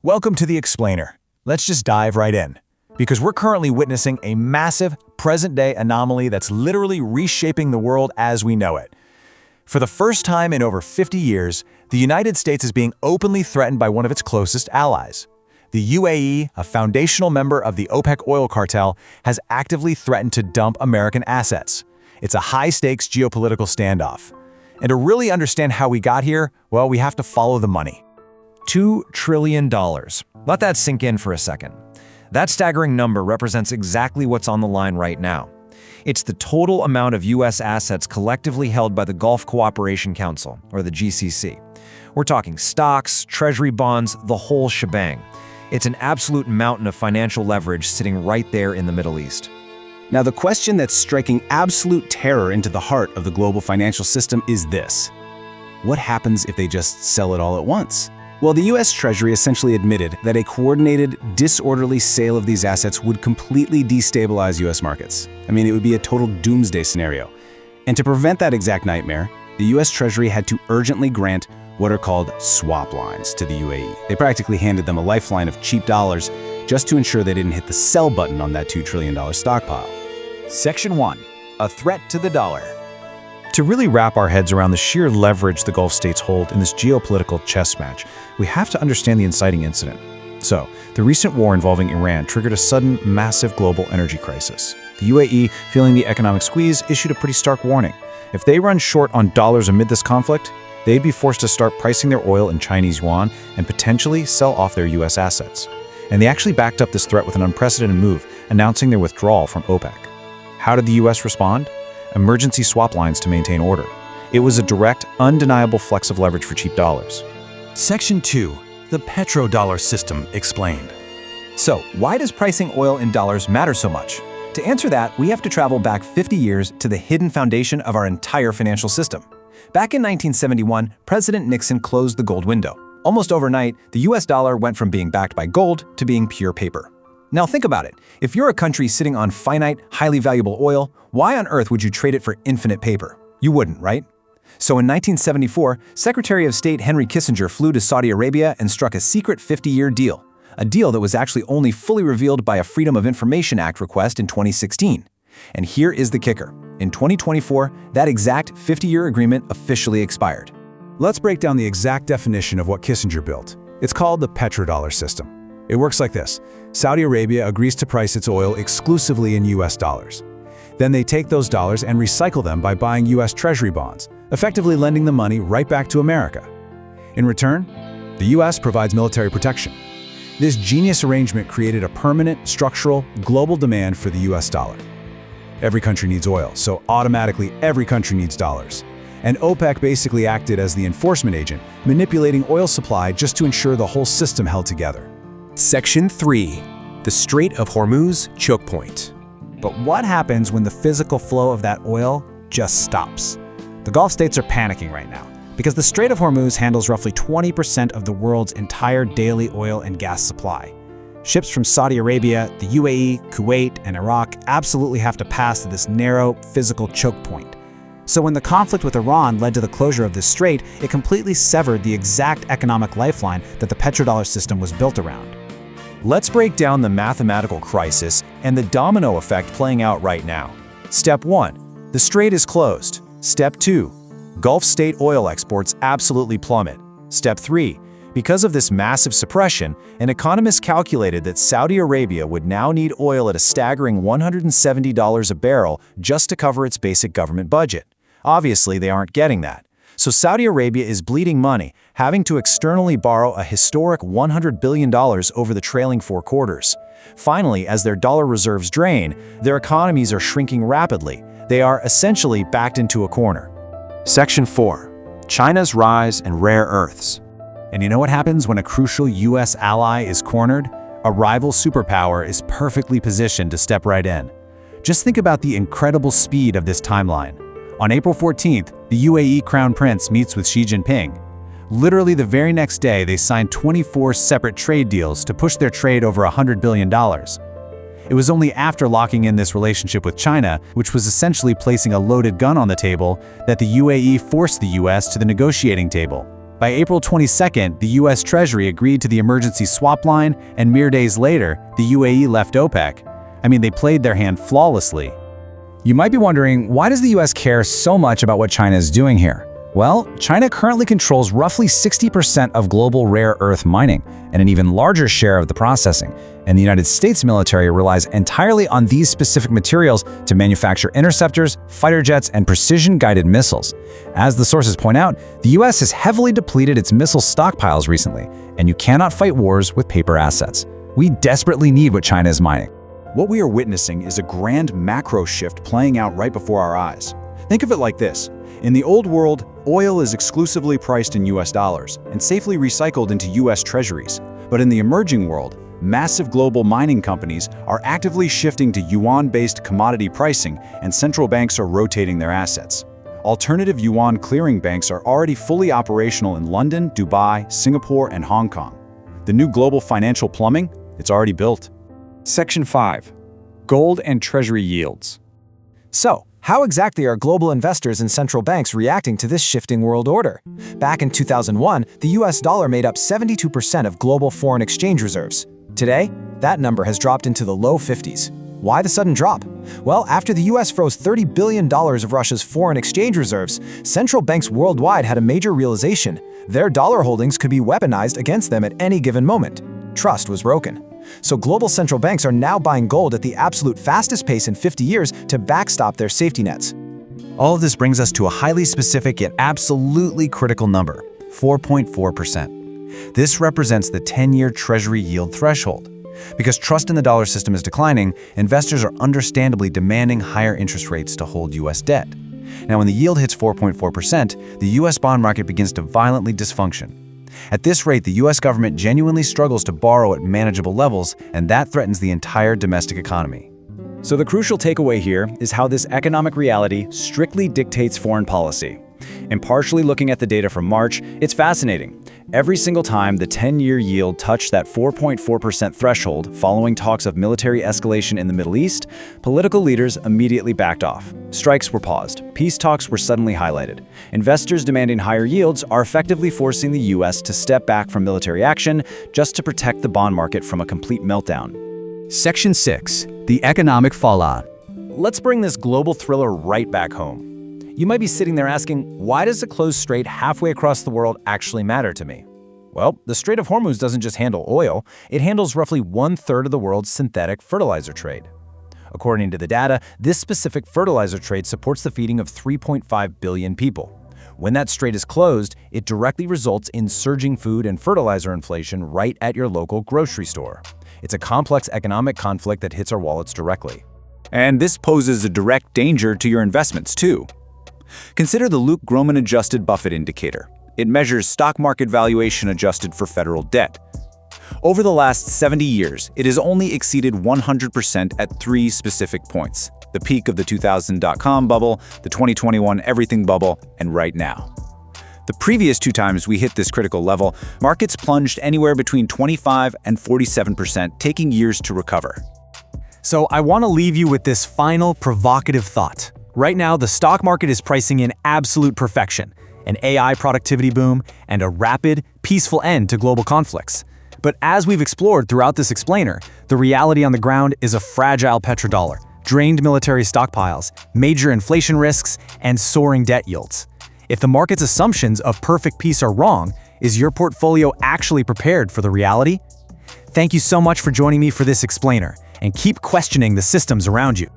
Welcome to The Explainer. Let's just dive right in, because we're currently witnessing a massive, present-day anomaly that's literally reshaping the world as we know it. For the first time in over 50 years, the United States is being openly threatened by one of its closest allies. The UAE, a foundational member of the OPEC oil cartel, has actively threatened to dump American assets. It's a high-stakes geopolitical standoff. And to really understand how we got here, well, we have to follow the money. $2 trillion. Let that sink in for a second. That staggering number represents exactly what's on the line right now. It's the total amount of U.S. assets collectively held by the Gulf Cooperation Council, or the GCC. We're talking stocks, treasury bonds, the whole shebang. It's an absolute mountain of financial leverage sitting right there in the Middle East. Now, the question that's striking absolute terror into the heart of the global financial system is this: what happens if they just sell it all at once? Well, the U.S. Treasury essentially admitted that a coordinated, disorderly sale of these assets would completely destabilize U.S. markets. I mean, it would be a total doomsday scenario. And to prevent that exact nightmare, the U.S. Treasury had to urgently grant what are called swap lines to the UAE. They practically handed them a lifeline of cheap dollars just to ensure they didn't hit the sell button on that $2 trillion stockpile. Section 1. A threat to the dollar. To really wrap our heads around the sheer leverage the Gulf states hold in this geopolitical chess match, we have to understand the inciting incident. So, the recent war involving Iran triggered a sudden, massive global energy crisis. The UAE, feeling the economic squeeze, issued a pretty stark warning. If they run short on dollars amid this conflict, they'd be forced to start pricing their oil in Chinese yuan and potentially sell off their U.S. assets. And they actually backed up this threat with an unprecedented move, announcing their withdrawal from OPEC. How did the U.S. respond? Emergency swap lines to maintain order. It was a direct, undeniable flex of leverage for cheap dollars. Section 2. The Petrodollar system explained. So, why does pricing oil in dollars matter so much? To answer that, we have to travel back 50 years to the hidden foundation of our entire financial system. Back in 1971, President Nixon closed the gold window. Almost overnight, the US dollar went from being backed by gold to being pure paper. Now think about it. If you're a country sitting on finite, highly valuable oil, why on earth would you trade it for infinite paper? You wouldn't, right? So in 1974, Secretary of State Henry Kissinger flew to Saudi Arabia and struck a secret 50-year deal. A deal that was actually only fully revealed by a Freedom of Information Act request in 2016. And here is the kicker. In 2024, that exact 50-year agreement officially expired. Let's break down the exact definition of what Kissinger built. It's called the Petrodollar system. It works like this. Saudi Arabia agrees to price its oil exclusively in US dollars. Then they take those dollars and recycle them by buying US Treasury bonds, effectively lending the money right back to America. In return, the US provides military protection. This genius arrangement created a permanent, structural, global demand for the US dollar. Every country needs oil, so automatically every country needs dollars. And OPEC basically acted as the enforcement agent, manipulating oil supply just to ensure the whole system held together. Section 3. The Strait of Hormuz choke point. But what happens when the physical flow of that oil just stops? The Gulf states are panicking right now, because the Strait of Hormuz handles roughly 20% of the world's entire daily oil and gas supply. Ships from Saudi Arabia, the UAE, Kuwait, and Iraq absolutely have to pass through this narrow, physical choke point. So when the conflict with Iran led to the closure of this strait, it completely severed the exact economic lifeline that the petrodollar system was built around. Let's break down the mathematical crisis and the domino effect playing out right now. Step 1. The strait is closed. Step 2. Gulf state oil exports absolutely plummet. Step 3. Because of this massive suppression, an economist calculated that Saudi Arabia would now need oil at a staggering $170 a barrel just to cover its basic government budget. Obviously, they aren't getting that. So Saudi Arabia is bleeding money, having to externally borrow a historic $100 billion over the trailing 4 quarters. Finally, as their dollar reserves drain, their economies are shrinking rapidly. They are essentially backed into a corner. Section 4. China's rise and rare earths. And you know what happens when a crucial US ally is cornered? A rival superpower is perfectly positioned to step right in. Just think about the incredible speed of this timeline. On April 14th, the UAE Crown Prince meets with Xi Jinping. Literally the very next day, they signed 24 separate trade deals to push their trade over $100 billion. It was only after locking in this relationship with China, which was essentially placing a loaded gun on the table, that the UAE forced the US to the negotiating table. By April 22nd, the US Treasury agreed to the emergency swap line, and mere days later, the UAE left OPEC. I mean, they played their hand flawlessly. You might be wondering, why does the US care so much about what China is doing here? Well, China currently controls roughly 60% of global rare earth mining and an even larger share of the processing, and the United States military relies entirely on these specific materials to manufacture interceptors, fighter jets, and precision-guided missiles. As the sources point out, the US has heavily depleted its missile stockpiles recently, and you cannot fight wars with paper assets. We desperately need what China is mining. What we are witnessing is a grand macro shift playing out right before our eyes. Think of it like this. In the old world, oil is exclusively priced in US dollars and safely recycled into US treasuries. But in the emerging world, massive global mining companies are actively shifting to yuan-based commodity pricing, and central banks are rotating their assets. Alternative yuan clearing banks are already fully operational in London, Dubai, Singapore, and Hong Kong. The new global financial plumbing? It's already built. Section 5. Gold and Treasury Yields. So, how exactly are global investors and central banks reacting to this shifting world order? Back in 2001, the US dollar made up 72% of global foreign exchange reserves. Today, that number has dropped into the low 50s. Why the sudden drop? Well, after the US froze $30 billion of Russia's foreign exchange reserves, central banks worldwide had a major realization: their dollar holdings could be weaponized against them at any given moment. Trust was broken. So global central banks are now buying gold at the absolute fastest pace in 50 years to backstop their safety nets. All of this brings us to a highly specific yet absolutely critical number: 4.4%. This represents the 10-year Treasury yield threshold. Because trust in the dollar system is declining, investors are understandably demanding higher interest rates to hold US debt. Now, when the yield hits 4.4%, the US bond market begins to violently dysfunction. At this rate, the US government genuinely struggles to borrow at manageable levels, and that threatens the entire domestic economy. So the crucial takeaway here is how this economic reality strictly dictates foreign policy. Impartially looking at the data from March, it's fascinating. Every single time the 10-year yield touched that 4.4% threshold following talks of military escalation in the Middle East, political leaders immediately backed off. Strikes were paused. Peace talks were suddenly highlighted. Investors demanding higher yields are effectively forcing the US to step back from military action just to protect the bond market from a complete meltdown. Section 6. The economic fallout. Let's bring this global thriller right back home. You might be sitting there asking, why does a closed strait halfway across the world actually matter to me? Well, the Strait of Hormuz doesn't just handle oil, it handles roughly 1/3 of the world's synthetic fertilizer trade. According to the data, this specific fertilizer trade supports the feeding of 3.5 billion people. When that strait is closed, it directly results in surging food and fertilizer inflation right at your local grocery store. It's a complex economic conflict that hits our wallets directly. And this poses a direct danger to your investments, too. Consider the Luke Gromen Adjusted Buffett Indicator. It measures stock market valuation adjusted for federal debt. Over the last 70 years, it has only exceeded 100% at 3 specific points: the peak of the 2000 dot-com bubble, the 2021 everything bubble, and right now. The previous 2 times we hit this critical level, markets plunged anywhere between 25 and 47%, taking years to recover. So I want to leave you with this final provocative thought. Right now, the stock market is pricing in absolute perfection, an AI productivity boom, and a rapid, peaceful end to global conflicts. But as we've explored throughout this explainer, the reality on the ground is a fragile petrodollar, drained military stockpiles, major inflation risks, and soaring debt yields. If the market's assumptions of perfect peace are wrong, is your portfolio actually prepared for the reality? Thank you so much for joining me for this explainer, and keep questioning the systems around you.